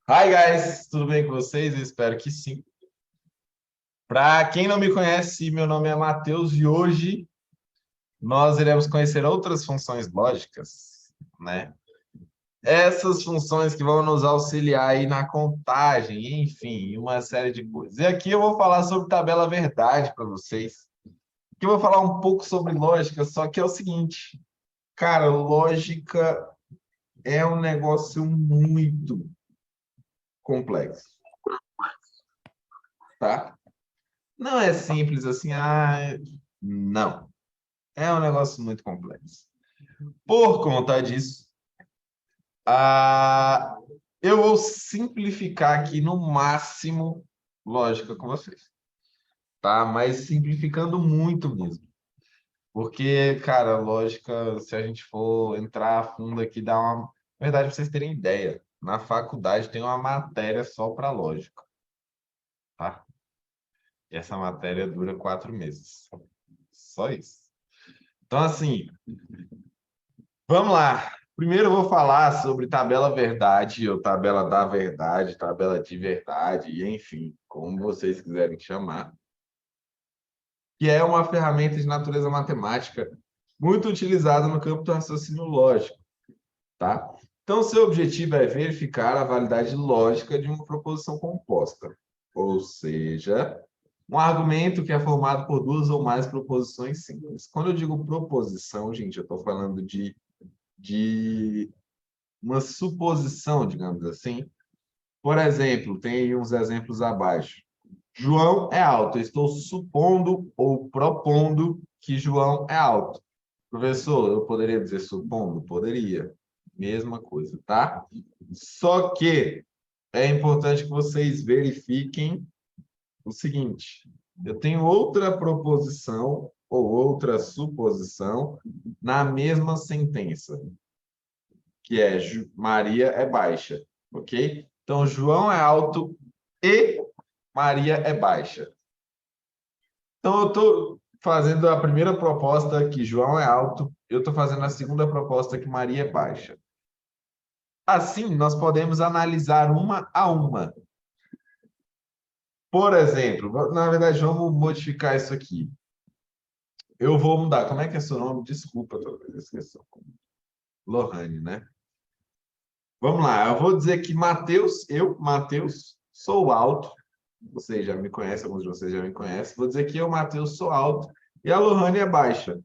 Hi, guys! Tudo bem com vocês? Eu espero que sim. Para quem não me conhece, meu nome é Matheus e hoje nós iremos conhecer outras funções lógicas, né? Essas funções que vão nos auxiliar aí na contagem, enfim, uma série de coisas. E aqui eu vou falar sobre tabela verdade para vocês. Aqui eu vou falar um pouco sobre lógica, só que é o seguinte, cara, lógica é um negócio muito complexo, tá? Não é simples assim, não. É um negócio muito complexo. Por conta disso, ah, eu vou simplificar aqui no máximo lógica com vocês, tá? Mas simplificando muito mesmo. Porque, cara, lógica, se a gente for entrar a fundo aqui, dá uma. Na verdade, pra vocês terem ideia, na faculdade tem uma matéria só para lógica, tá? E essa matéria dura 4 meses. Só isso. Então, assim, vamos lá. Primeiro eu vou falar sobre tabela verdade, ou tabela da verdade, tabela de verdade, e enfim, como vocês quiserem chamar, que é uma ferramenta de natureza matemática muito utilizada no campo do raciocínio lógico, tá? Então, seu objetivo é verificar a validade lógica de uma proposição composta, ou seja, um argumento que é formado por duas ou mais proposições simples. Quando eu digo proposição, gente, eu estou falando de uma suposição, digamos assim. Por exemplo, tem uns exemplos abaixo. João é alto. Eu estou supondo ou propondo que João é alto. Professor, eu poderia dizer supondo? Poderia. Mesma coisa, tá? Só que é importante que vocês verifiquem o seguinte: eu tenho outra proposição ou outra suposição na mesma sentença, que é Maria é baixa, ok? Então, João é alto e Maria é baixa. Então, eu estou fazendo a primeira proposta que João é alto, eu estou fazendo a segunda proposta que Maria é baixa. Assim, nós podemos analisar uma a uma. Por exemplo, na verdade, vamos modificar isso aqui. Eu vou mudar. Como é que é seu nome? Desculpa, talvez esqueci. Lohane, né? Vamos lá. Eu vou dizer que Matheus, sou alto. Vocês já me conhecem, alguns de vocês já me conhecem. Vou dizer que eu, Matheus, sou alto e a Lohane é baixa.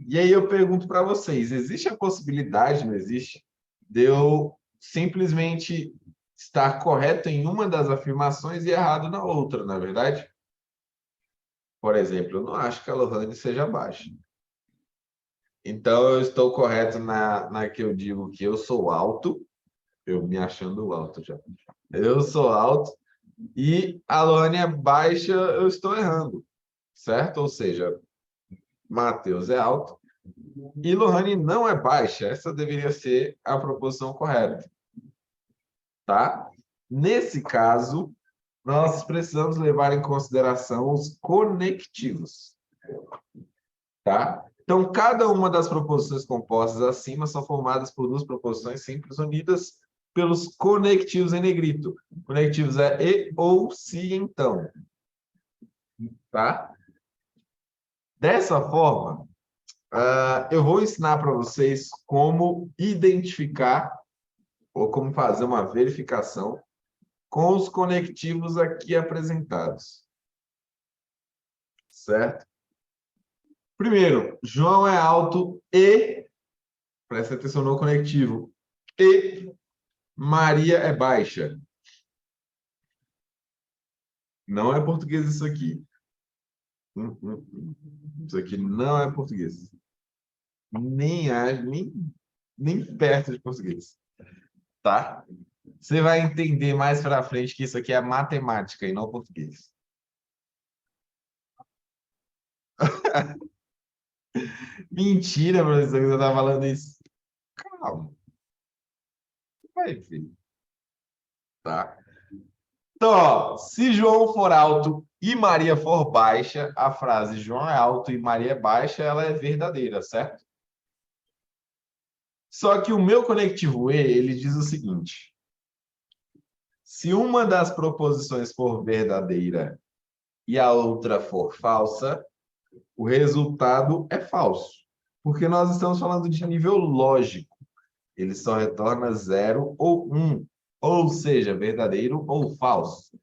E aí eu pergunto para vocês, existe a possibilidade, não existe, de eu simplesmente estar correto em uma das afirmações e errado na outra, não é verdade? Por exemplo, eu não acho que a Lohane seja baixa. Então, eu estou correto na que eu digo que eu sou alto, eu me achando alto já. Eu sou alto e a Lohane é baixa, eu estou errando, certo? Ou seja, Matheus é alto e Lohane não é baixa. Essa deveria ser a proposição correta, tá? Nesse caso, nós precisamos levar em consideração os conectivos, tá? Então, cada uma das proposições compostas acima são formadas por duas proposições simples unidas pelos conectivos em negrito. Conectivos é e, ou, se, então, tá? Dessa forma, eu vou ensinar para vocês como identificar ou como fazer uma verificação com os conectivos aqui apresentados, certo? Primeiro, João é alto e, presta atenção no conectivo, e Maria é baixa. Não é português isso aqui. Isso aqui não é português. Nem perto de português. Tá? Você vai entender mais para frente que isso aqui é matemática e não português. Mentira, professor, que você está falando isso. Calma, vai ver, tá? Então, ó, se João for alto e Maria for baixa, a frase João é alto e Maria é baixa, ela é verdadeira, certo? Só que o meu conectivo E, ele diz o seguinte: se uma das proposições for verdadeira e a outra for falsa, o resultado é falso. Porque nós estamos falando de nível lógico. Ele só retorna 0 ou 1. Ou seja, verdadeiro ou falso.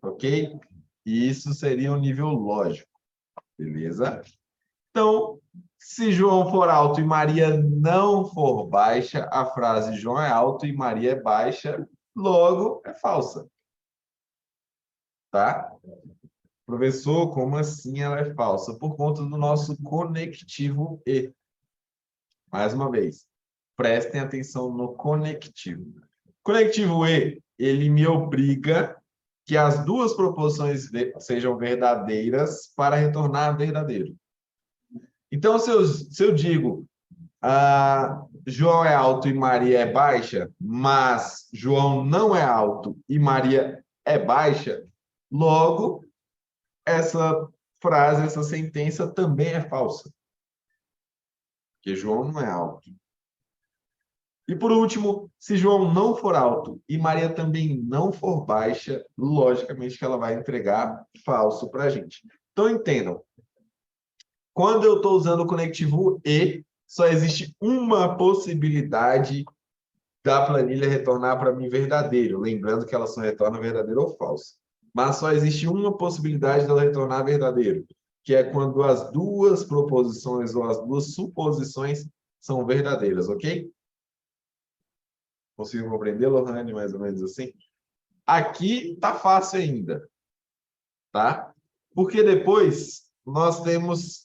Ok? E isso seria o nível lógico. Beleza? Então, se João for alto e Maria não for baixa, a frase João é alto e Maria é baixa, logo é falsa. Tá? Professor, como assim ela é falsa? Por conta do nosso conectivo E. Mais uma vez, prestem atenção no conectivo. Conectivo E, ele me obriga que as duas proposições sejam verdadeiras para retornar verdadeiro. Então, se eu digo João é alto e Maria é baixa, mas João não é alto e Maria é baixa, logo, essa frase, essa sentença também é falsa, porque João não é alto. E por último, se João não for alto e Maria também não for baixa, logicamente que ela vai entregar falso para a gente. Então, entendam, quando eu estou usando o conectivo E, só existe uma possibilidade da planilha retornar para mim verdadeiro, lembrando que ela só retorna verdadeiro ou falso. Mas só existe uma possibilidade dela retornar verdadeiro, que é quando as duas proposições ou as duas suposições são verdadeiras, ok? Consigo compreender, Lohane, mais ou menos assim? Aqui tá fácil ainda, tá? Porque depois nós temos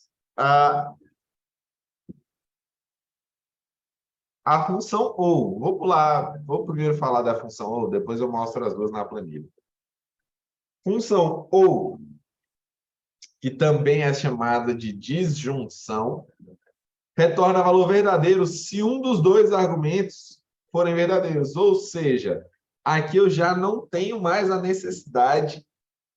a função ou. Vou pular, vou primeiro falar da função ou, depois eu mostro as duas na planilha. Função ou, que também é chamada de disjunção, retorna valor verdadeiro se um dos dois argumentos forem verdadeiros. Ou seja, aqui eu já não tenho mais a necessidade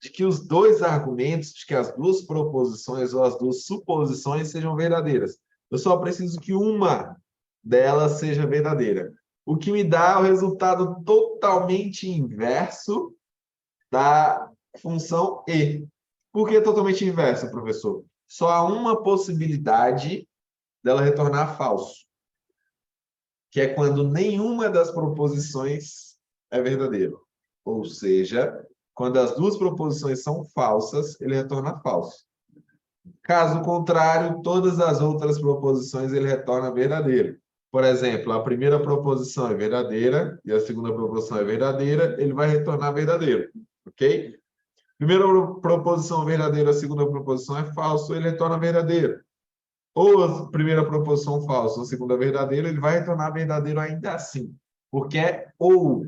de que os dois argumentos, de que as duas proposições ou as duas suposições sejam verdadeiras. Eu só preciso que uma delas seja verdadeira. O que me dá o resultado totalmente inverso da função E. Por que totalmente inverso, professor? Só há uma possibilidade dela retornar falso, que é quando nenhuma das proposições é verdadeiro. Ou seja, quando as duas proposições são falsas, ele retorna falso. Caso contrário, todas as outras proposições ele retorna verdadeiro. Por exemplo, a primeira proposição é verdadeira e a segunda proposição é verdadeira, ele vai retornar verdadeiro, ok? Primeira proposição verdadeira, a segunda proposição é falso, ele retorna verdadeiro. Ou a primeira proposição falsa, ou a segunda verdadeira, ele vai retornar verdadeiro ainda assim, porque é ou.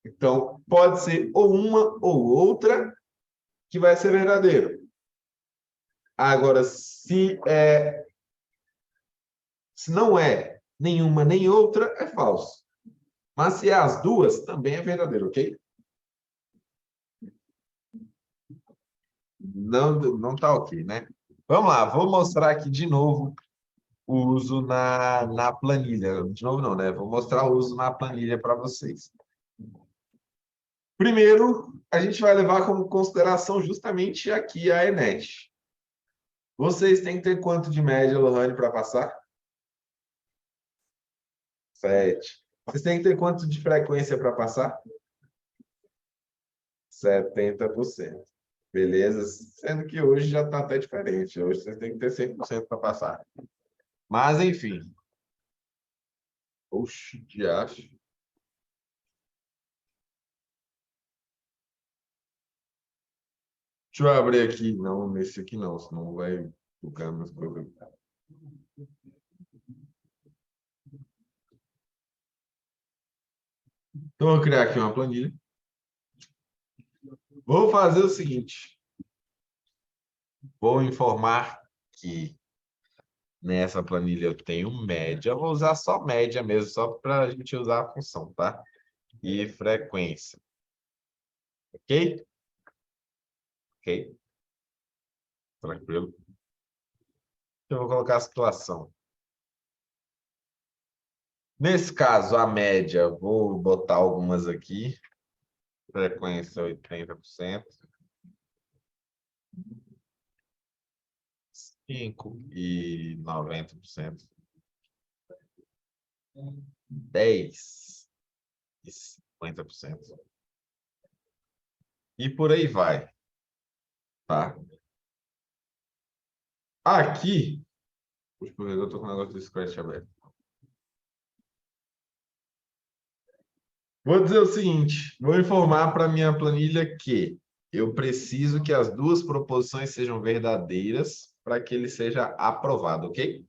Então, pode ser ou uma ou outra que vai ser verdadeiro. Agora, se não é nenhuma nem outra, é falso. Mas se é as duas, também é verdadeiro, ok? Não, não tá ok, né? Vamos lá, vou mostrar aqui de novo o uso na planilha. De novo não, né? Vou mostrar o uso na planilha para vocês. Primeiro, a gente vai levar como consideração justamente aqui a ENET. Vocês têm que ter quanto de média, Lohane, para passar? 7. Vocês têm que ter quanto de frequência para passar? 70%. Beleza? Sendo que hoje já está até diferente. Hoje vocês têm que ter 100% para passar. Mas, enfim. Oxi, de acho. Deixa eu abrir aqui. Não, nesse aqui não, senão vai ficar meus coisas. Então, eu vou criar aqui uma planilha. Vou fazer o seguinte. Vou informar que nessa planilha eu tenho média. Eu vou usar só média mesmo, só para a gente usar a função, tá? E frequência. Ok? Ok? Tranquilo. Então, eu vou colocar a situação. Nesse caso, a média, vou botar algumas aqui. Frequência 80%. 5 e 90%. 10 e 50%. E por aí vai, tá? Aqui, puxa, eu tô com o negócio do Scratch aberto. Vou dizer o seguinte, vou informar para minha planilha que eu preciso que as duas proposições sejam verdadeiras para que ele seja aprovado, ok?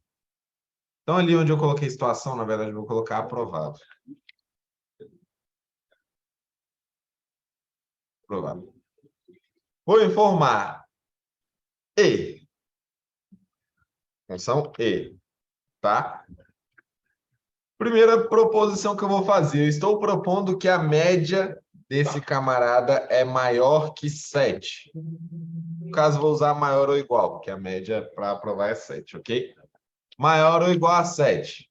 Então, ali onde eu coloquei situação, na verdade, eu vou colocar aprovado. Aprovado. Vou informar E. Função E, tá? Primeira proposição que eu vou fazer. Eu estou propondo que a média desse camarada é maior que 7. No caso, vou usar maior ou igual, porque a média para aprovar é 7, ok? Maior ou igual a 7.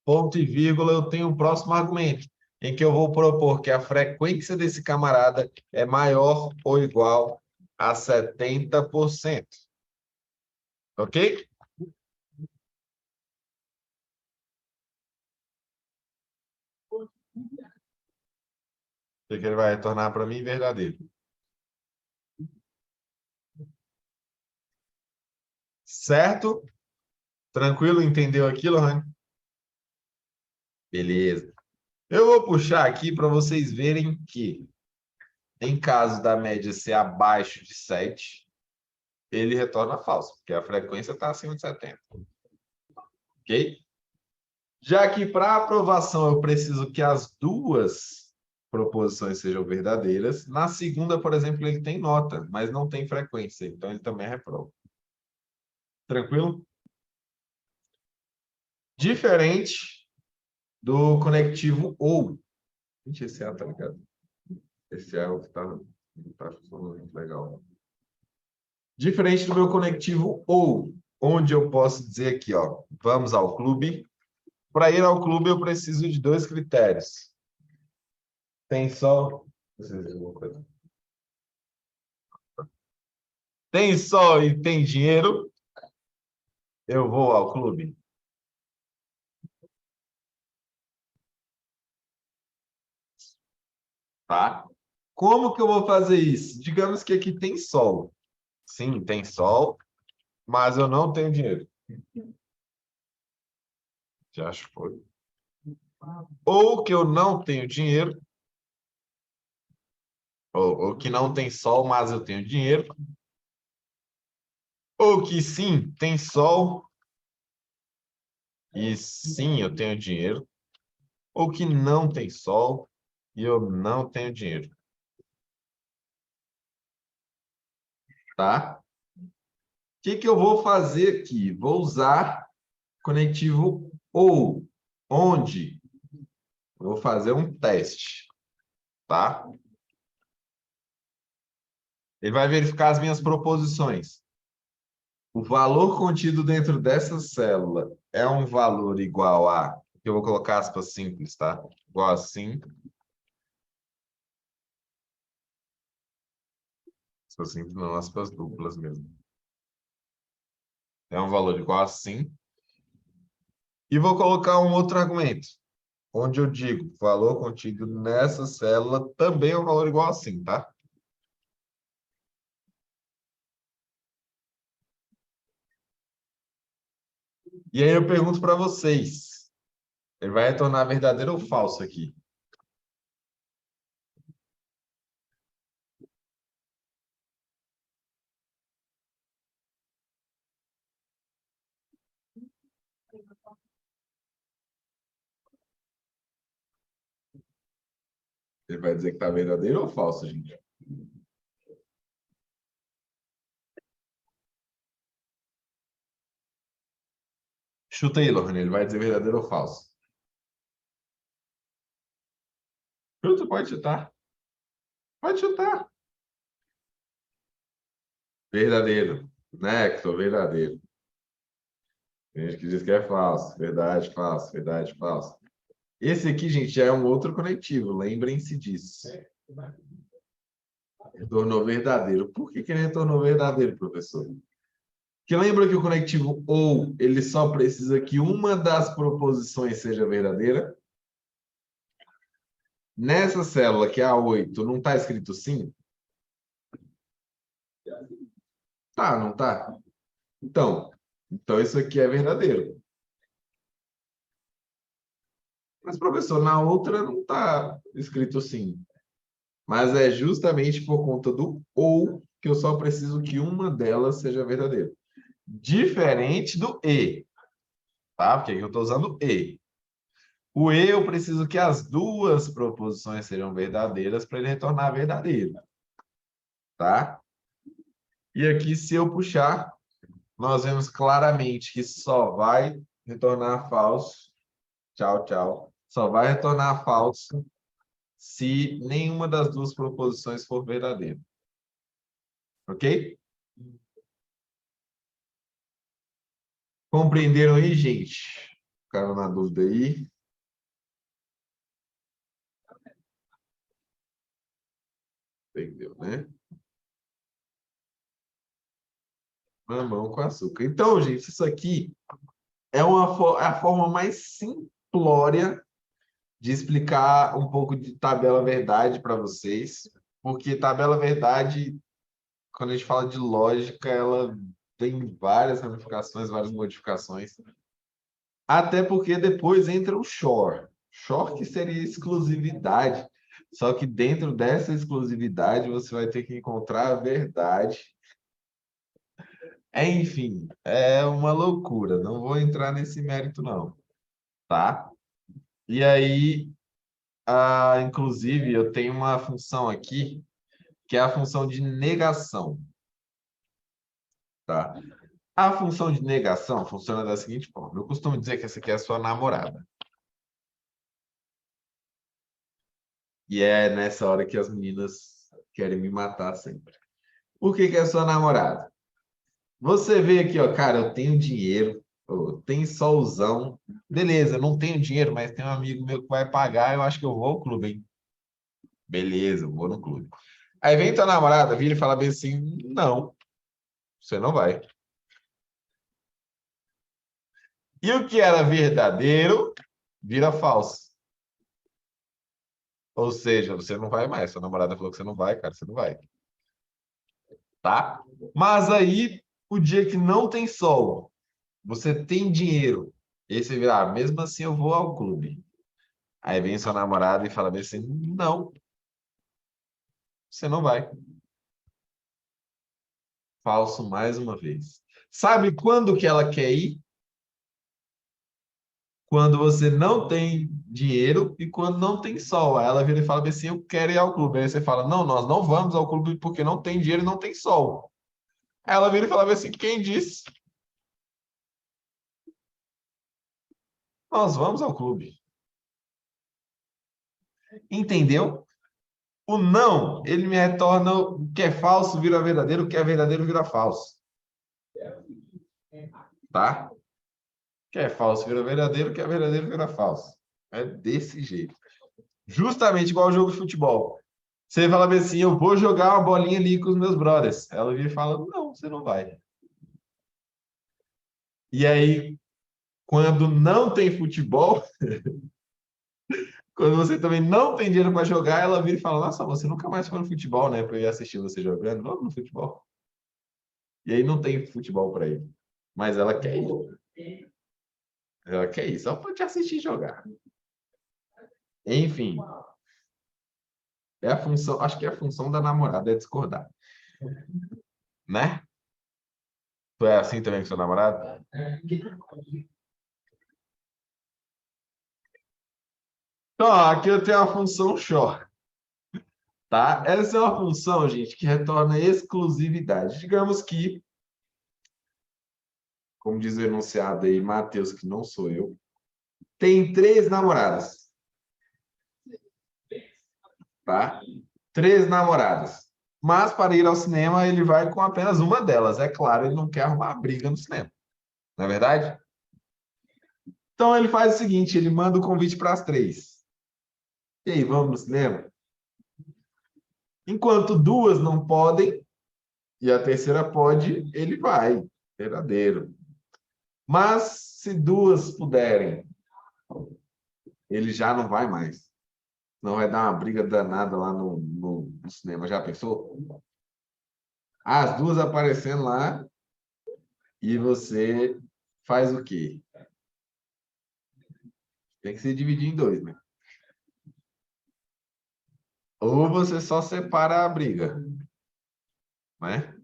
Ponto e vírgula, eu tenho o próximo argumento, em que eu vou propor que a frequência desse camarada é maior ou igual a 70%. Ok? O que ele vai retornar para mim? Verdadeiro. Certo? Tranquilo? Entendeu aquilo, Rani? Beleza. Eu vou puxar aqui para vocês verem que, em caso da média ser abaixo de 7, ele retorna falso, porque a frequência está acima de 70. Ok? Já que para aprovação eu preciso que as duas proposições sejam verdadeiras, na segunda, por exemplo, ele tem nota, mas não tem frequência, então ele também reprova. Tranquilo? Diferente do conectivo ou. Gente, esse A tá ligado? Esse A é o que tá funcionando muito legal. Diferente do meu conectivo ou, onde eu posso dizer aqui, ó, vamos ao clube. Para ir ao clube, eu preciso de dois critérios. Tem só. Tem só e tem dinheiro, eu vou ao clube. Tá? Como que eu vou fazer isso? Digamos que aqui tem sol. Sim, tem sol, mas eu não tenho dinheiro. Já acho que foi. Ou que eu não tenho dinheiro, ou que não tem sol, mas eu tenho dinheiro. Ou que sim, tem sol e sim, eu tenho dinheiro. Ou que não tem sol e eu não tenho dinheiro. Tá? O que que eu vou fazer aqui? Vou usar conectivo ou, onde vou fazer um teste, tá? Ele vai verificar as minhas proposições. O valor contido dentro dessa célula é um valor igual a, eu vou colocar aspas simples, tá? Igual a 5. Aspas simples, não, aspas duplas mesmo. É um valor igual a 5. E vou colocar um outro argumento, onde eu digo, valor contido nessa célula também é um valor igual a 5, tá? E aí eu pergunto para vocês, ele vai retornar verdadeiro ou falso aqui? Ele vai dizer que está verdadeiro ou falso, gente? Chuta aí, Lohane, ele vai dizer verdadeiro ou falso? Chuta, pode chutar. Pode chutar. Verdadeiro. Necto, verdadeiro. Tem gente que diz que é falso. Verdade, falso. Verdade, falso. Esse aqui, gente, já é um outro conectivo. Lembrem-se disso. Retornou verdadeiro. Por que ele retornou verdadeiro, professor? Porque lembra que o conectivo ou ele só precisa que uma das proposições seja verdadeira? Nessa célula, que é a 8, não está escrito sim? Tá, não tá? Então isso aqui é verdadeiro. Mas, professor, na outra não está escrito sim. Mas é justamente por conta do ou que eu só preciso que uma delas seja verdadeira. Diferente do e, tá? Porque aqui eu estou usando e. O e eu preciso que as duas proposições sejam verdadeiras para ele retornar verdadeiro, tá? E aqui, se eu puxar, nós vemos claramente que só vai retornar falso. Tchau, tchau. Só vai retornar falso se nenhuma das duas proposições for verdadeira. Ok? Compreenderam aí, gente? Ficaram na dúvida aí? Entendeu, né? Mamão com açúcar. Então, gente, isso aqui é a forma mais simplória de explicar um pouco de tabela verdade para vocês, porque tabela verdade, quando a gente fala de lógica, ela tem várias ramificações, várias modificações, até porque depois entra o shor. Shor que seria exclusividade, só que dentro dessa exclusividade você vai ter que encontrar a verdade. Enfim, é uma loucura, não vou entrar nesse mérito não, tá? E aí, inclusive, eu tenho uma função aqui que é a função de negação, tá? A função de negação funciona da seguinte forma. Eu costumo dizer que essa aqui é a sua namorada. E é nessa hora que as meninas querem me matar sempre. Por que que é a sua namorada? Você vê aqui, ó, cara, eu tenho dinheiro, eu tenho solzão. Beleza, eu não tenho dinheiro, mas tem um amigo meu que vai pagar, eu acho que eu vou ao clube, hein? Beleza, eu vou no clube. Aí vem tua namorada, vira e fala bem assim, não, você não vai. E o que era verdadeiro vira falso. Ou seja, você não vai mais. Sua namorada falou que você não vai, cara, você não vai, tá? Mas aí, o dia que não tem sol, você tem dinheiro, e aí você vira, mesmo assim eu vou ao clube. Aí vem sua namorada e fala bem assim, não, você não vai. Falso mais uma vez. Sabe quando que ela quer ir? Quando você não tem dinheiro e quando não tem sol. Aí ela vira e fala bem assim, eu quero ir ao clube. Aí você fala, não, nós não vamos ao clube porque não tem dinheiro e não tem sol. Aí ela vira e fala bem assim, quem disse? Nós vamos ao clube. Entendeu? O não, ele me retorna o que é falso vira verdadeiro, o que é verdadeiro vira falso. Tá? O que é falso vira verdadeiro, o que é verdadeiro vira falso. É desse jeito. Justamente igual ao jogo de futebol. Você fala bem assim, eu vou jogar uma bolinha ali com os meus brothers. Ela vira e fala, não, você não vai. E aí, quando não tem futebol, quando você também não tem dinheiro para jogar, ela vira e fala, nossa, você nunca mais foi no futebol, né? Para eu ir assistir você jogando. Vamos no futebol. E aí não tem futebol para ele. Mas ela quer ir. Ela quer ir, só para te assistir jogar. Enfim, é a função, acho que é a função da namorada é discordar, né? Tu é assim também com seu namorado? Então, ó, aqui eu tenho a função short, tá? Essa é uma função, gente, que retorna exclusividade. Digamos que, como diz o enunciado aí, Matheus, que não sou eu, tem três namoradas, tá? Três namoradas. Mas para ir ao cinema, ele vai com apenas uma delas. É claro, ele não quer arrumar briga no cinema. Não é verdade? Então ele faz o seguinte, ele manda o convite para as 3. E aí, vamos no cinema? Enquanto duas não podem, e a terceira pode, ele vai. Verdadeiro. Mas se duas puderem, ele já não vai mais. Não vai dar uma briga danada lá no cinema. Já pensou? As duas aparecendo lá e você faz o quê? Tem que se dividir em dois, né? Ou você só separa a briga, né?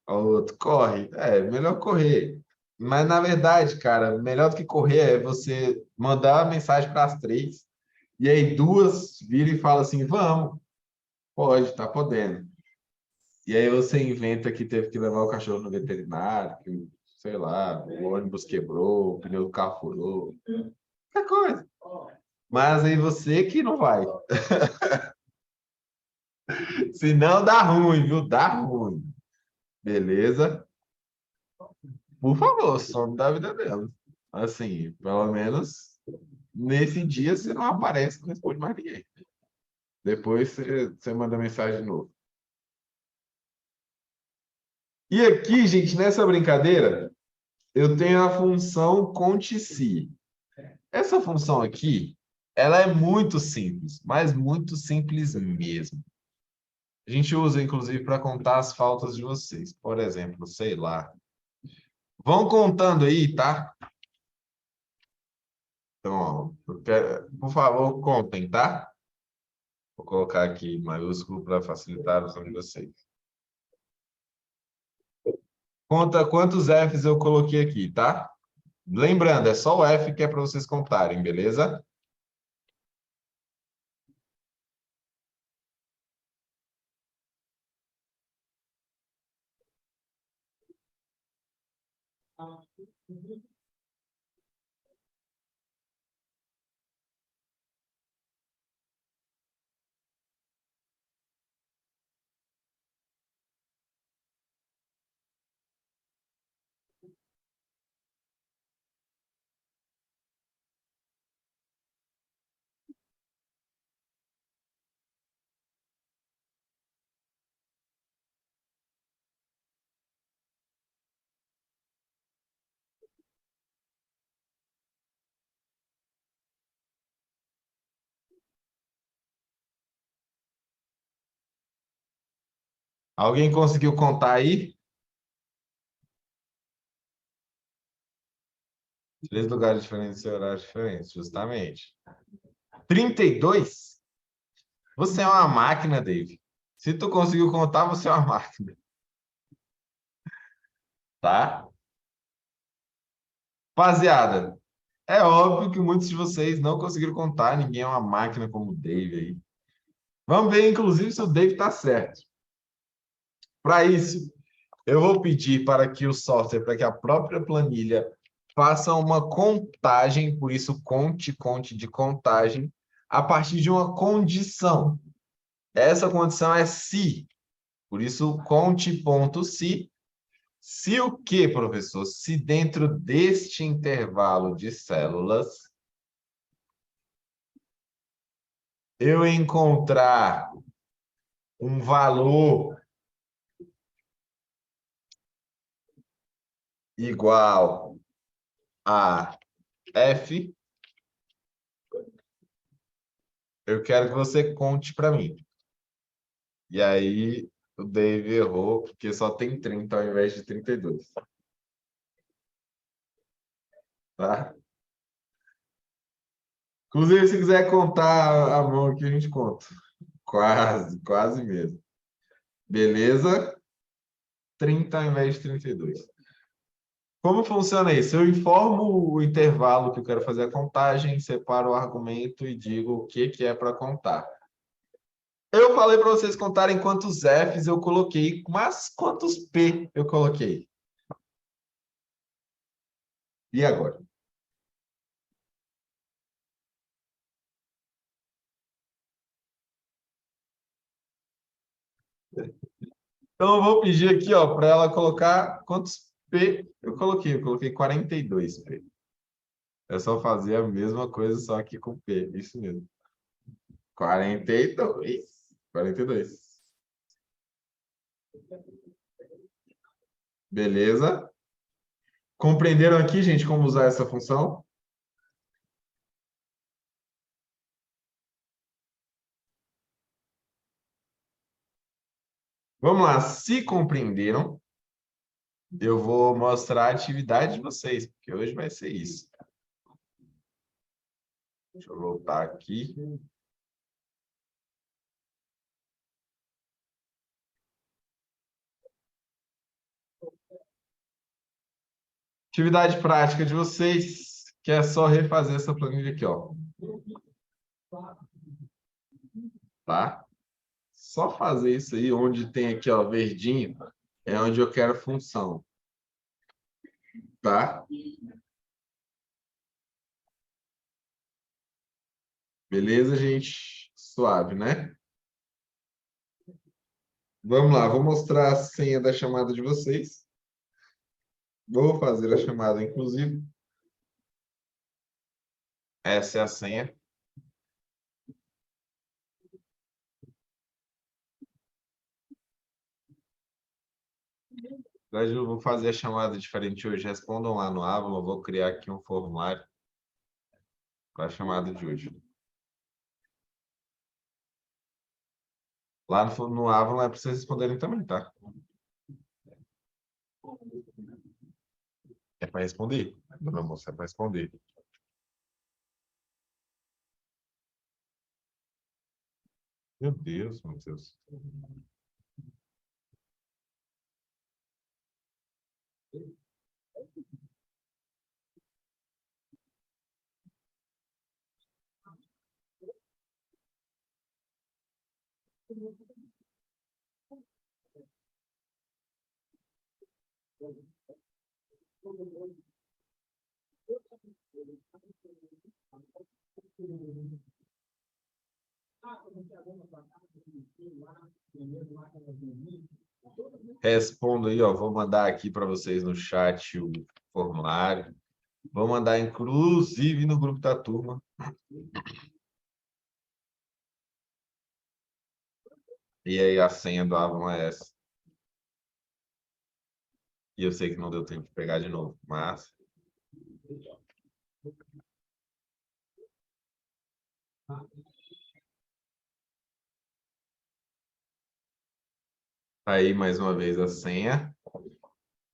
O outro corre. É, melhor correr. Mas, na verdade, cara, melhor do que correr é você mandar a mensagem para as 3 e aí duas viram e falam assim: vamos, pode, tá podendo. E aí você inventa que teve que levar o cachorro no veterinário, que, sei lá, o ônibus quebrou, o pneu do carro furou, qualquer coisa. Mas aí você que não vai. Senão dá ruim, viu? Dá ruim. Beleza? Por favor, some da vida dela. Assim, pelo menos nesse dia você não aparece, não responde mais ninguém. Depois você manda mensagem de novo. E aqui, gente, nessa brincadeira, eu tenho a função conte-se. Essa função aqui, ela é muito simples, mas muito simples mesmo. A gente usa, inclusive, para contar as faltas de vocês. Por exemplo, sei lá. Vão contando aí, tá? Então, ó, por favor, contem, tá? Vou colocar aqui em maiúsculo para facilitar a visão de vocês. Conta quantos Fs eu coloquei aqui, tá? Lembrando, é só o F que é para vocês contarem, beleza? Alguém conseguiu contar aí? 3 lugares diferentes e horários diferentes, justamente. 32? Você é uma máquina, Dave. Se tu conseguiu contar, você é uma máquina, tá? Rapaziada, é óbvio que muitos de vocês não conseguiram contar, ninguém é uma máquina como o Dave aí. Vamos ver, inclusive, se o Dave está certo. Para isso, eu vou pedir para que o software, para que a própria planilha faça uma contagem, por isso conte de contagem, a partir de uma condição. Essa condição é se, por isso conte.se. Se o que, professor? Se dentro deste intervalo de células eu encontrar um valor igual a f, eu quero que você conte para mim. E aí o Dave errou, porque só tem 30 ao invés de 32. Tá? Inclusive, se quiser contar a mão aqui, a gente conta. Quase, quase mesmo. Beleza? 30 ao invés de 32. Como funciona isso? Eu informo o intervalo que eu quero fazer a contagem, separo o argumento e digo o que que é para contar. Eu falei para vocês contarem quantos Fs eu coloquei, mas quantos P eu coloquei. E agora? Então eu vou pedir aqui, ó, para ela colocar quantos P, eu coloquei 42P. É só fazer a mesma coisa, só que com P. Isso mesmo. 42. 42. Beleza? Compreenderam aqui, gente, como usar essa função? Vamos lá. Se compreenderam, eu vou mostrar a atividade de vocês, porque hoje vai ser isso. Deixa eu voltar aqui. Atividade prática de vocês, que é só refazer essa planilha aqui, ó. Tá? Só fazer isso aí, onde tem aqui, ó, verdinho, é onde eu quero função, tá? Beleza, gente? Suave, né? Vamos lá, vou mostrar a senha da chamada de vocês. Vou fazer a chamada, inclusive. Essa é a senha. Mas eu vou fazer a chamada diferente hoje. Respondam lá no Avalon. Eu vou criar aqui um formulário para a chamada de hoje. Lá no Avalon é para vocês responderem também, tá? É para responder. Dona moça, é para responder. Meu Deus, meu Deus. Respondo aí, ó. Vou mandar aqui para vocês no chat o formulário. Vou mandar, inclusive, no grupo da turma. E aí a senha do Avalon é essa. E eu sei que não deu tempo de pegar de novo, mas aí mais uma vez a senha.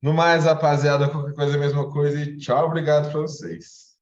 No mais, rapaziada, qualquer coisa é a mesma coisa. E tchau, obrigado para vocês.